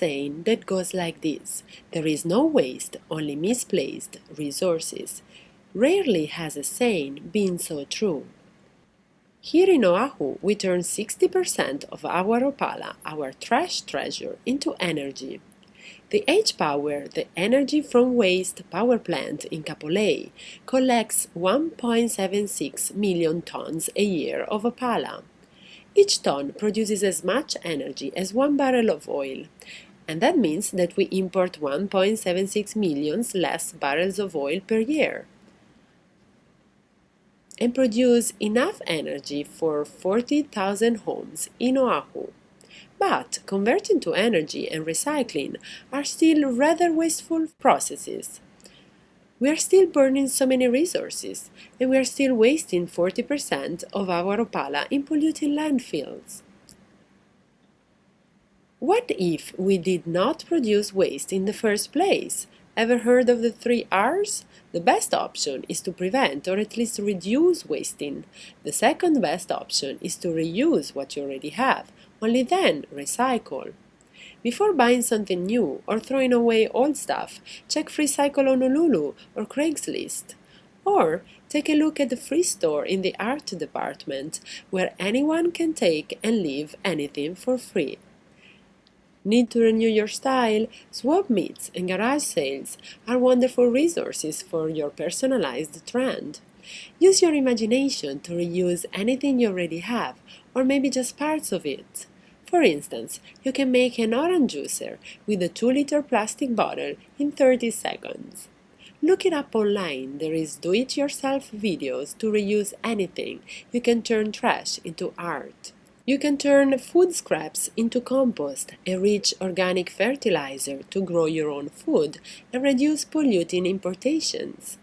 saying that goes like this: there is no waste, only misplaced resources. Rarely has a saying been so true. Here in Oahu, we turn 60% of our opala, our trash treasure, into energy. The H-Power, the energy from waste power plant in Kapolei, collects 1.76 million tons a year of opala. Each ton produces as much energy as 1 barrel of oil, and that means that we import 1.76 million less barrels of oil per year and produce enough energy for 40,000 homes in Oahu. But converting to energy and recycling are still rather wasteful processes. We are still burning so many resources, and we are still wasting 40% of our opala in polluting landfills. What if we did not produce waste in the first place? Ever heard of the 3 R's? The best option is to prevent or at least reduce wasting. The second best option is to reuse what you already have, only then recycle. Before buying something new or throwing away old stuff, check FreeCycle on Honolulu or Craigslist. Or take a look at the free store in the art department, where anyone can take and leave anything for free. Need to renew your style? Swap meets and garage sales are wonderful resources for your personalized trend. Use your imagination to reuse anything you already have, or maybe just parts of it. For instance, you can make an orange juicer with a 2-liter plastic bottle in 30 seconds. Look it up online. There is do-it-yourself videos to reuse anything. You can turn trash into art. You can turn food scraps into compost, a rich organic fertilizer to grow your own food and reduce polluting importations.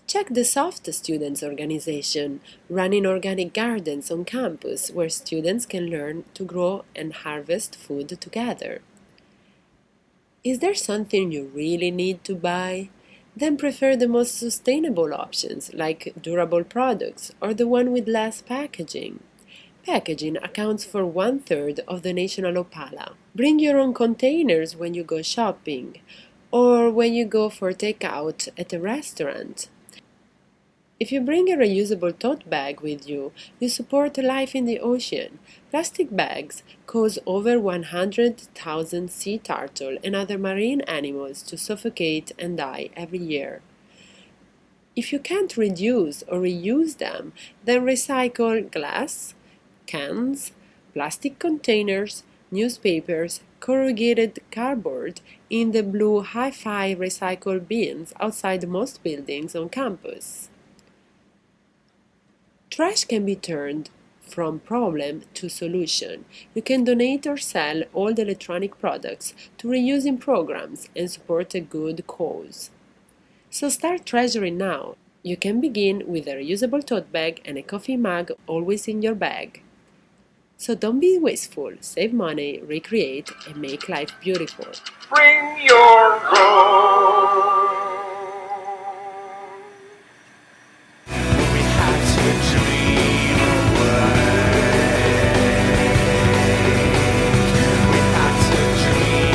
Check the SOFT Students organization, running organic gardens on campus where students can learn to grow and harvest food together. Is there something you really need to buy? Then prefer the most sustainable options like durable products or the one with less packaging. Packaging accounts for 1/3 of the national opala. Bring your own containers when you go shopping or when you go for takeout at a restaurant. If you bring a reusable tote bag with you, you support life in the ocean. Plastic bags cause over 100,000 sea turtle and other marine animals to suffocate and die every year. If you can't reduce or reuse them, then recycle glass, cans, plastic containers, newspapers, corrugated cardboard in the blue hi-fi recycle bins outside most buildings on campus. Trash can be turned from problem to solution. You can donate or sell old electronic products to reusing programs and support a good cause. So start treasuring now. You can begin with a reusable tote bag and a coffee mug always in your bag. So don't be wasteful, save money, recreate, and make life beautiful. Bring your gold. We had to dream away. We had to dream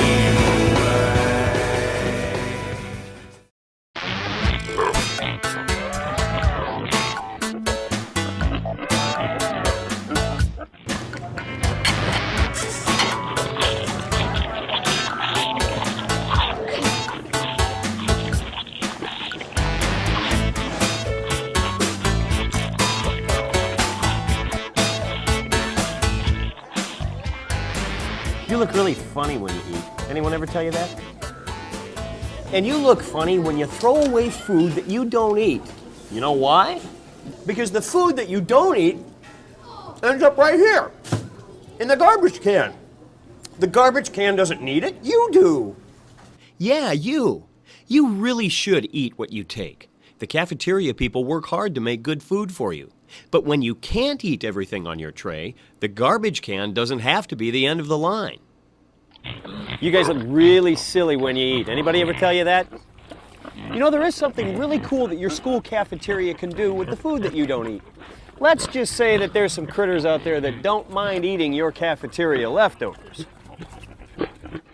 You look really funny when you eat. Anyone ever tell you that? And you look funny when you throw away food that you don't eat. You know why? Because the food that you don't eat ends up right here, in the garbage can. The garbage can doesn't need it, you do. Yeah, you. You really should eat what you take. The cafeteria people work hard to make good food for you. But when you can't eat everything on your tray, the garbage can doesn't have to be the end of the line. You guys look really silly when you eat. Anybody ever tell you that? You know, there is something really cool that your school cafeteria can do with the food that you don't eat. Let's just say that there's some critters out there that don't mind eating your cafeteria leftovers.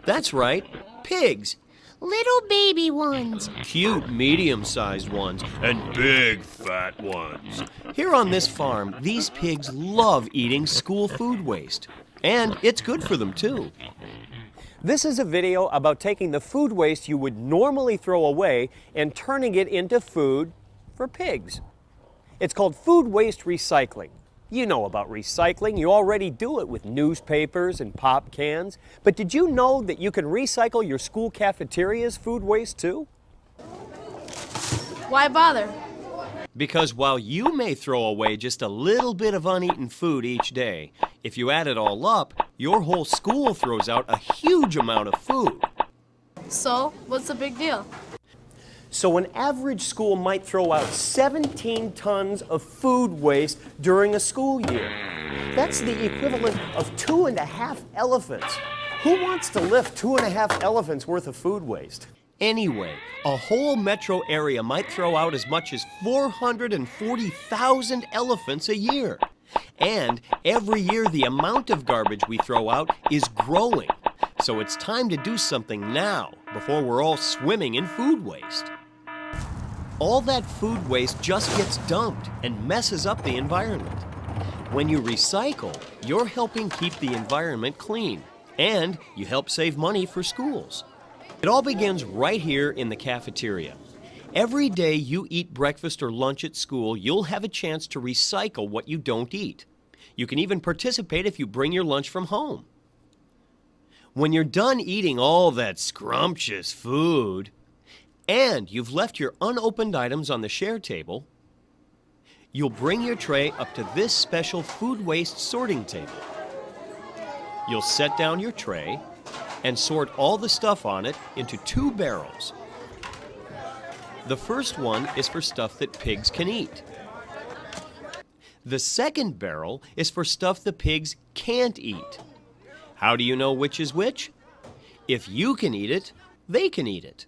That's right, pigs. Little baby ones. Cute medium-sized ones and big fat ones. Here on this farm, these pigs love eating school food waste. And it's good for them too. This is a video about taking the food waste you would normally throw away and turning it into food for pigs. It's called food waste recycling. You know about recycling. You already do it with newspapers and pop cans. But did you know that you can recycle your school cafeteria's food waste too? Why bother? Because while you may throw away just a little bit of uneaten food each day, if you add it all up, your whole school throws out a huge amount of food. So, what's the big deal? So an average school might throw out 17 tons of food waste during a school year. That's the equivalent of 2.5 elephants. Who wants to lift 2.5 elephants worth of food waste? Anyway, a whole metro area might throw out as much as 440,000 elephants a year. And every year the amount of garbage we throw out is growing. So it's time to do something now before we're all swimming in food waste. All that food waste just gets dumped and messes up the environment. When you recycle, you're helping keep the environment clean, and you help save money for schools. It all begins right here in the cafeteria. Every day you eat breakfast or lunch at school, you'll have a chance to recycle what you don't eat. You can even participate if you bring your lunch from home. When you're done eating all that scrumptious food, and you've left your unopened items on the share table, you'll bring your tray up to this special food waste sorting table. You'll set down your tray and sort all the stuff on it into 2 barrels. The first one is for stuff that pigs can eat. The second barrel is for stuff the pigs can't eat. How do you know which is which? If you can eat it, they can eat it.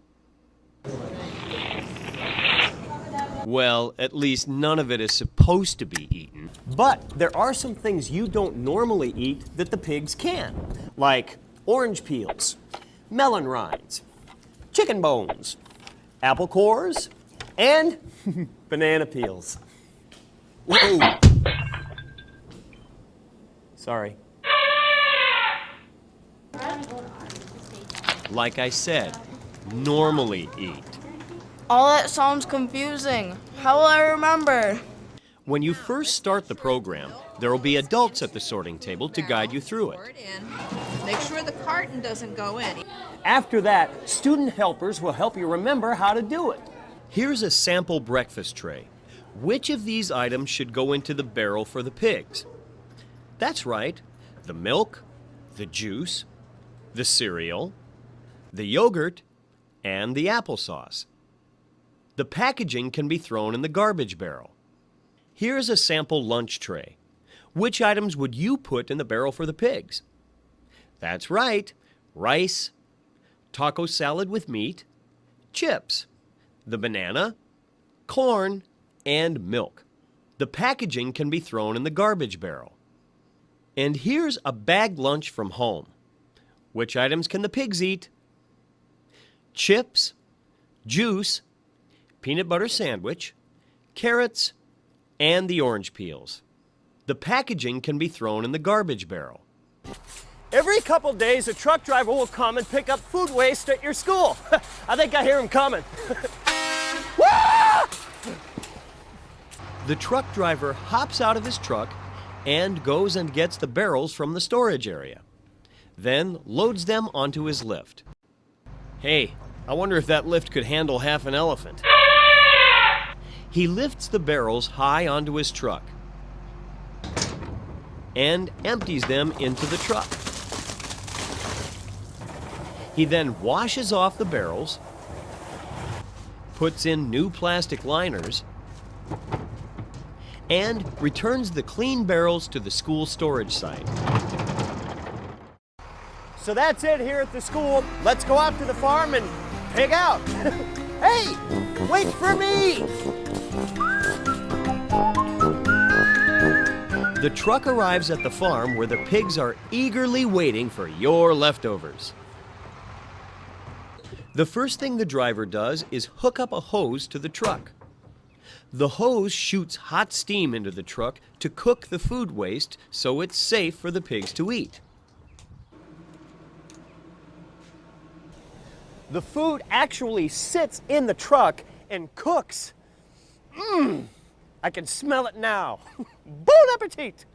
Well, at least none of it is supposed to be eaten. But there are some things you don't normally eat that the pigs can, like orange peels, melon rinds, chicken bones, apple cores, and banana peels. Whoa! Sorry. Like I said, normally eat. All that sounds confusing. How will I remember? When you first start the program, there will be adults at the sorting table to guide you through it. Make sure the carton doesn't go in. After that, student helpers will help you remember how to do it. Here's a sample breakfast tray. Which of these items should go into the barrel for the pigs? That's right, the milk, the juice, the cereal, the yogurt, and the applesauce. The packaging can be thrown in the garbage barrel. Here's a sample lunch tray. Which items would you put in the barrel for the pigs? That's right, rice, taco salad with meat, chips, the banana, corn, and milk. The packaging can be thrown in the garbage barrel. And here's a bagged lunch from home. Which items can the pigs eat? Chips, juice, peanut butter sandwich, carrots, and the orange peels. The packaging can be thrown in the garbage barrel. Every couple days, a truck driver will come and pick up food waste at your school. I think I hear him coming. The truck driver hops out of his truck and goes and gets the barrels from the storage area, then loads them onto his lift. Hey, I wonder if that lift could handle half an elephant. He lifts the barrels high onto his truck and empties them into the truck. He then washes off the barrels, puts in new plastic liners, and returns the clean barrels to the school storage site. So that's it here at the school. Let's go out to the farm and pig out. Hey, wait for me! The truck arrives at the farm where the pigs are eagerly waiting for your leftovers. The first thing the driver does is hook up a hose to the truck. The hose shoots hot steam into the truck to cook the food waste so it's safe for the pigs to eat. The food actually sits in the truck and cooks. I can smell it now. Bon appetit!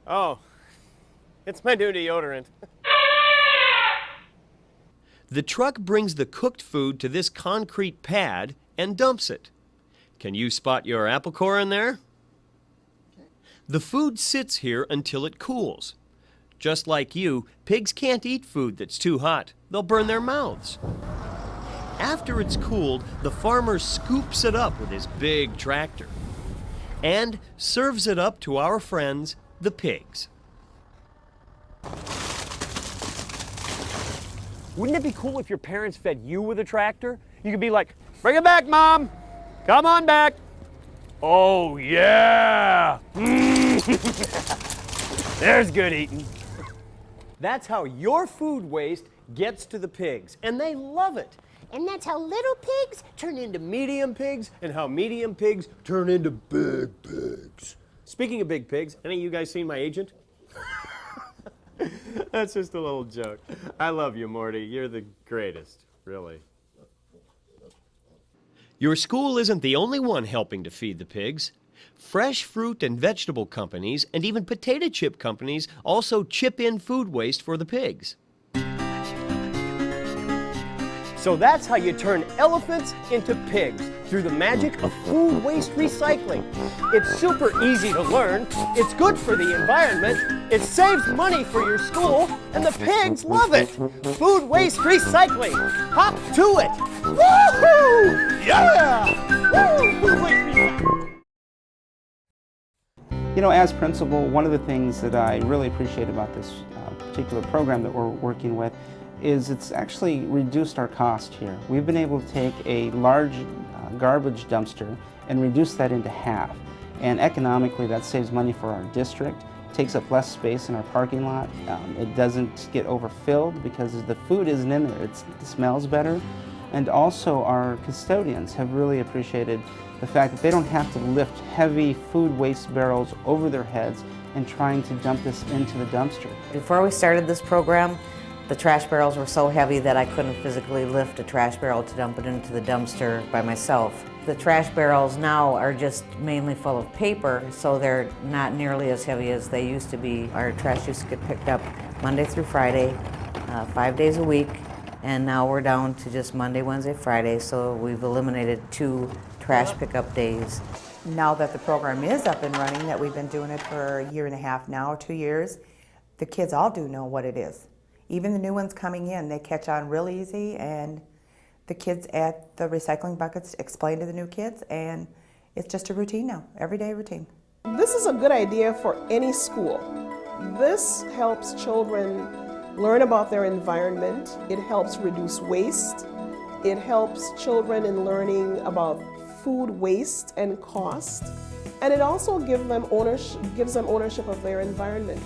Oh, it's my new deodorant. The truck brings the cooked food to this concrete pad and dumps it. Can you spot your apple core in there? The food sits here until it cools. Just like you, pigs can't eat food that's too hot. They'll burn their mouths. After it's cooled, the farmer scoops it up with his big tractor and serves it up to our friends, the pigs. Wouldn't it be cool if your parents fed you with a tractor? You could be like, bring it back, Mom. Come on back. Oh, yeah. There's good eating. That's how your food waste gets to the pigs, and they love it. And that's how little pigs turn into medium pigs, and how medium pigs turn into big pigs. Speaking of big pigs, any of you guys seen my agent? That's just a little joke. I love you, Morty. You're the greatest, really. Your school isn't the only one helping to feed the pigs. Fresh fruit and vegetable companies and even potato chip companies also chip in food waste for the pigs. So that's how you turn elephants into pigs, through the magic of food waste recycling. It's super easy to learn, it's good for the environment, it saves money for your school, and the pigs love it. Food waste recycling. Hop to it. Woohoo! Yeah! Woo! Food waste recycling. You know, as principal, one of the things that I really appreciate about this particular program that we're working with is it's actually reduced our cost here. We've been able to take a large garbage dumpster and reduce that into half. And economically, that saves money for our district, takes up less space in our parking lot. It doesn't get overfilled because the food isn't in there. It smells better. And also our custodians have really appreciated the fact that they don't have to lift heavy food waste barrels over their heads and trying to dump this into the dumpster. Before we started this program, the trash barrels were so heavy that I couldn't physically lift a trash barrel to dump it into the dumpster by myself. The trash barrels now are just mainly full of paper, so they're not nearly as heavy as they used to be. Our trash used to get picked up Monday through Friday, 5 days a week, and now we're down to just Monday, Wednesday, Friday, so we've eliminated 2 trash pickup days. Now that the program is up and running, that we've been doing it for a year and a half now, 2 years, the kids all do know what it is. Even the new ones coming in, they catch on real easy, and the kids at the recycling buckets explain to the new kids, and it's just a routine now, everyday routine. This is a good idea for any school. This helps children learn about their environment. It helps reduce waste. It helps children in learning about food waste and cost. And it also gives them ownership of their environment.